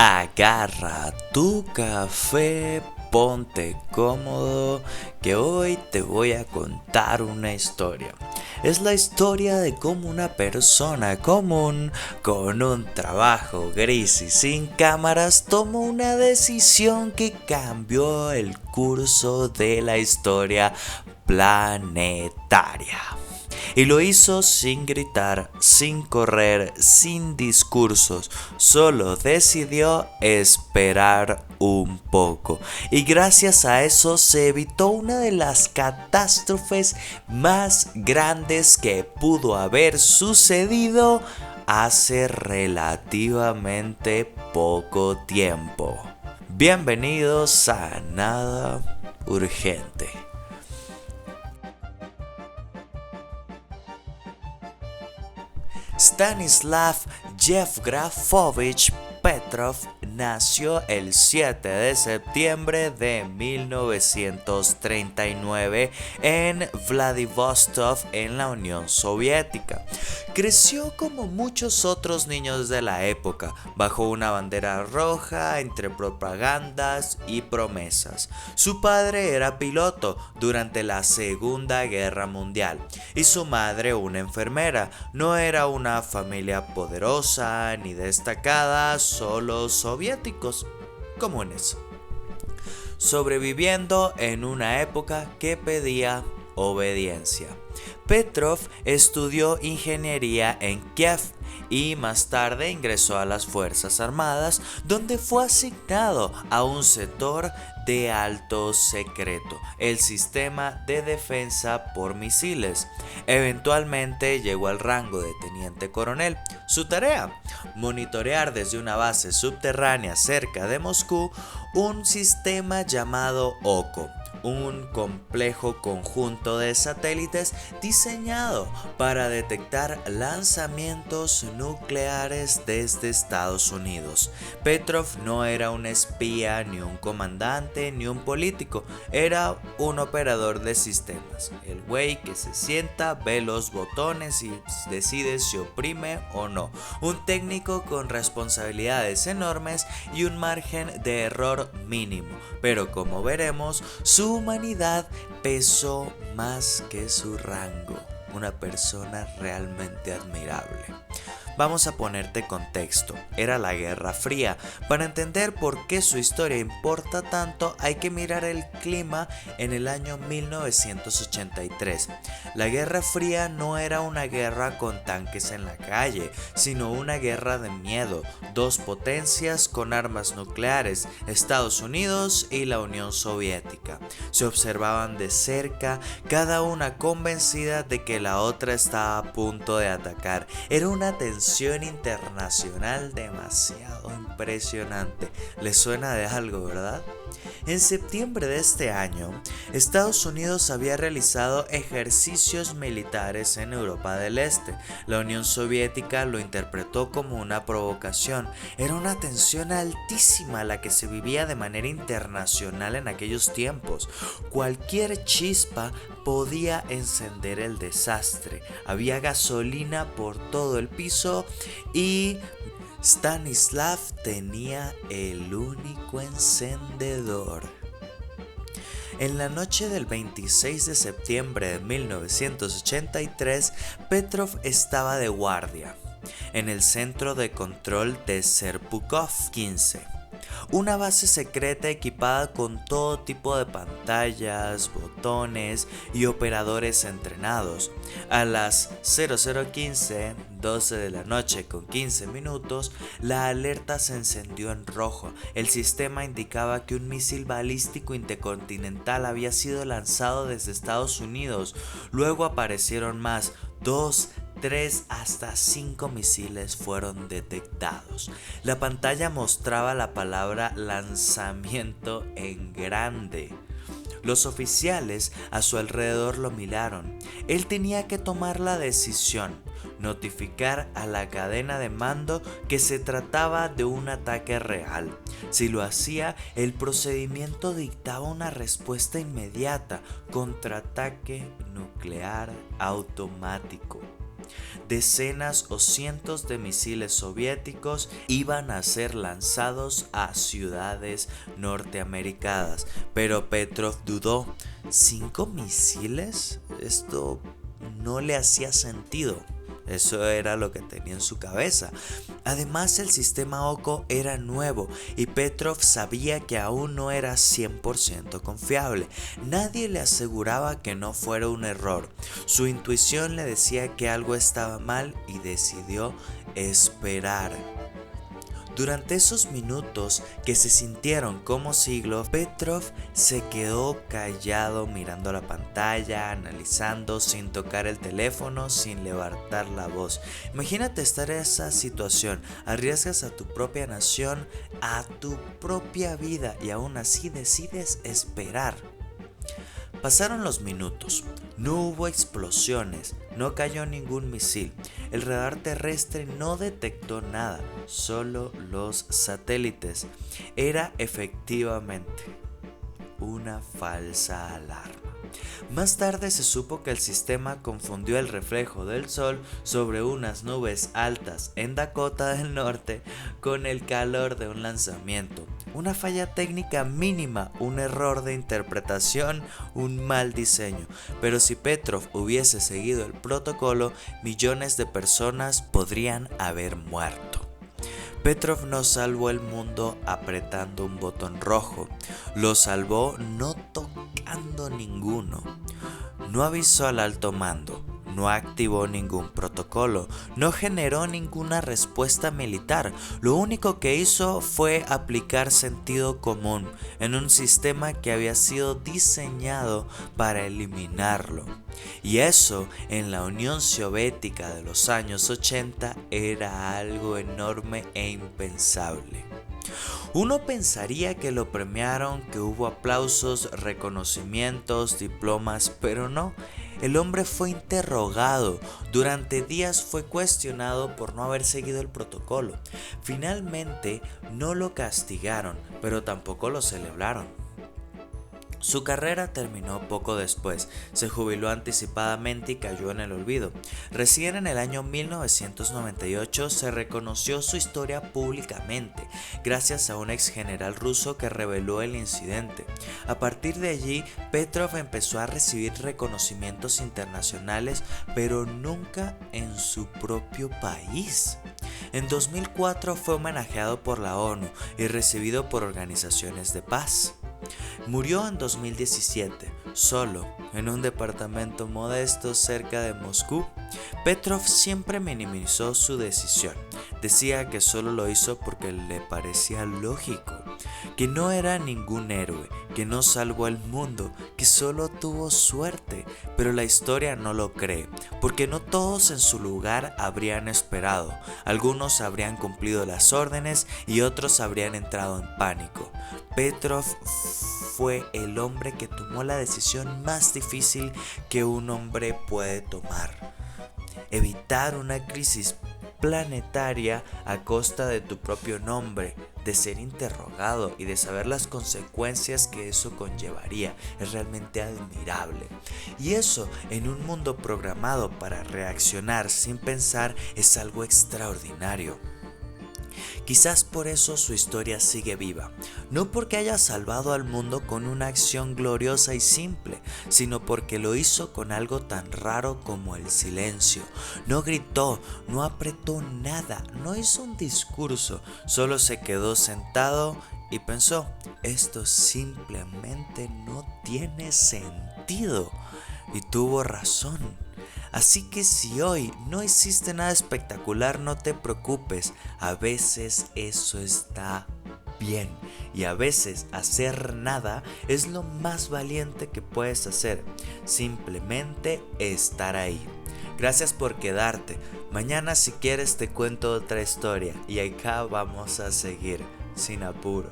Agarra tu café, ponte cómodo, que hoy te voy a contar una historia. Es la historia de cómo una persona común, con un trabajo gris y sin cámaras, tomó una decisión que cambió el curso de la historia planetaria. Y lo hizo sin gritar, sin correr, sin discursos. Solo decidió esperar un poco. Y gracias a eso se evitó una de las catástrofes más grandes que pudo haber sucedido hace relativamente poco tiempo. Bienvenidos a Nada Urgente. Stanislav Yevgrafovich Petrov nació el 7 de septiembre de 1939 en Vladivostok, en la Unión Soviética. Creció como muchos otros niños de la época, bajo una bandera roja entre propagandas y promesas. Su padre era piloto durante la Segunda Guerra Mundial y su madre una enfermera. No era una familia poderosa ni destacada, solo soviéticos comunes, sobreviviendo en una época que pedía obediencia. Petrov estudió ingeniería en Kiev y más tarde ingresó a las Fuerzas Armadas, donde fue asignado a un sector de alto secreto, el sistema de defensa por misiles. Eventualmente llegó al rango de teniente coronel. Su tarea: monitorear desde una base subterránea cerca de Moscú un sistema llamado OKO, un complejo conjunto de satélites diseñado para detectar lanzamientos nucleares desde Estados Unidos. Petrov no era un espía, ni un comandante, ni un político, era un operador de sistemas. El güey que se sienta, ve los botones y decide si oprime o no. Un técnico con responsabilidades enormes y un margen de error mínimo, pero como veremos, su humanidad pesó más que su rango. Una persona realmente admirable. Vamos a ponerte contexto. Era la Guerra Fría. Para entender por qué su historia importa tanto, hay que mirar el clima en el año 1983. La Guerra Fría no era una guerra con tanques en la calle, sino una guerra de miedo. Dos potencias con armas nucleares, Estados Unidos y la Unión Soviética. Se observaban de cerca, cada una convencida de que la otra estaba a punto de atacar. Era una tensión internacional demasiado impresionante. ¿Les suena de algo, verdad? En septiembre de este año, Estados Unidos había realizado ejercicios militares en Europa del Este. La Unión Soviética lo interpretó como una provocación. Era una tensión altísima la que se vivía de manera internacional en aquellos tiempos. Cualquier chispa podía encender el desastre. Había gasolina por todo el piso y Stanislav tenía el único encendedor. En la noche del 26 de septiembre de 1983, Petrov estaba de guardia en el centro de control de Serpukhov 15. Una base secreta equipada con todo tipo de pantallas, botones y operadores entrenados. A las 00:15, 12 de la noche con 15 minutos, la alerta se encendió en rojo. El sistema indicaba que un misil balístico intercontinental había sido lanzado desde Estados Unidos. Luego aparecieron más, 2, 3 hasta 5 misiles fueron detectados. La pantalla mostraba la palabra lanzamiento en grande. Los oficiales a su alrededor lo miraron. Él tenía que tomar la decisión: notificar a la cadena de mando que se trataba de un ataque real. Si lo hacía, el procedimiento dictaba una respuesta inmediata: contraataque nuclear automático. Decenas o cientos de misiles soviéticos iban a ser lanzados a ciudades norteamericanas, pero Petrov dudó. ¿5 misiles? Esto no le hacía sentido. Eso era lo que tenía en su cabeza. Además, el sistema OCO era nuevo y Petrov sabía que aún no era 100% confiable. Nadie le aseguraba que no fuera un error. Su intuición le decía que algo estaba mal y decidió esperar. Durante esos minutos que se sintieron como siglos, Petrov se quedó callado mirando la pantalla, analizando sin tocar el teléfono, sin levantar la voz. Imagínate estar en esa situación, arriesgas a tu propia nación, a tu propia vida y aún así decides esperar. Pasaron los minutos, no hubo explosiones, no cayó ningún misil, el radar terrestre no detectó nada, solo los satélites. Era efectivamente una falsa alarma. Más tarde se supo que el sistema confundió el reflejo del sol sobre unas nubes altas en Dakota del Norte con el calor de un lanzamiento. Una falla técnica mínima, un error de interpretación, un mal diseño. Pero si Petrov hubiese seguido el protocolo, millones de personas podrían haber muerto. Petrov no salvó el mundo apretando un botón rojo, lo salvó no tocando ninguno. No avisó al alto mando, no activó ningún protocolo, no generó ninguna respuesta militar. Lo único que hizo fue aplicar sentido común en un sistema que había sido diseñado para eliminarlo. Y eso en la Unión Soviética de los años 80 era algo enorme e impensable. Uno pensaría que lo premiaron, que hubo aplausos, reconocimientos, diplomas, pero no. El hombre fue interrogado, durante días fue cuestionado por no haber seguido el protocolo. Finalmente no lo castigaron, pero tampoco lo celebraron. Su carrera terminó poco después, se jubiló anticipadamente y cayó en el olvido. Recién en el año 1998 se reconoció su historia públicamente, gracias a un ex general ruso que reveló el incidente. A partir de allí, Petrov empezó a recibir reconocimientos internacionales, pero nunca en su propio país. En 2004 fue homenajeado por la ONU y recibido por organizaciones de paz. Murió en 2017, solo, en un departamento modesto cerca de Moscú. Petrov siempre minimizó su decisión. Decía que solo lo hizo porque le parecía lógico, que no era ningún héroe, que no salvó al mundo, que solo tuvo suerte. Pero la historia no lo cree, porque no todos en su lugar habrían esperado. Algunos habrían cumplido las órdenes y otros habrían entrado en pánico. Petrov fue el hombre que tomó la decisión más difícil que un hombre puede tomar: evitar una crisis planetaria a costa de tu propio nombre, de ser interrogado y de saber las consecuencias que eso conllevaría. Es realmente admirable. Y eso, en un mundo programado para reaccionar sin pensar, es algo extraordinario. Quizás por eso su historia sigue viva, no porque haya salvado al mundo con una acción gloriosa y simple, sino porque lo hizo con algo tan raro como el silencio. No gritó, no apretó nada, no hizo un discurso, solo se quedó sentado y pensó: esto simplemente no tiene sentido. Y tuvo razón. Así que si hoy no hiciste nada espectacular, no te preocupes. A veces eso está bien. Y a veces hacer nada es lo más valiente que puedes hacer. Simplemente estar ahí. Gracias por quedarte. Mañana, si quieres, te cuento otra historia. Y acá vamos a seguir, sin apuro.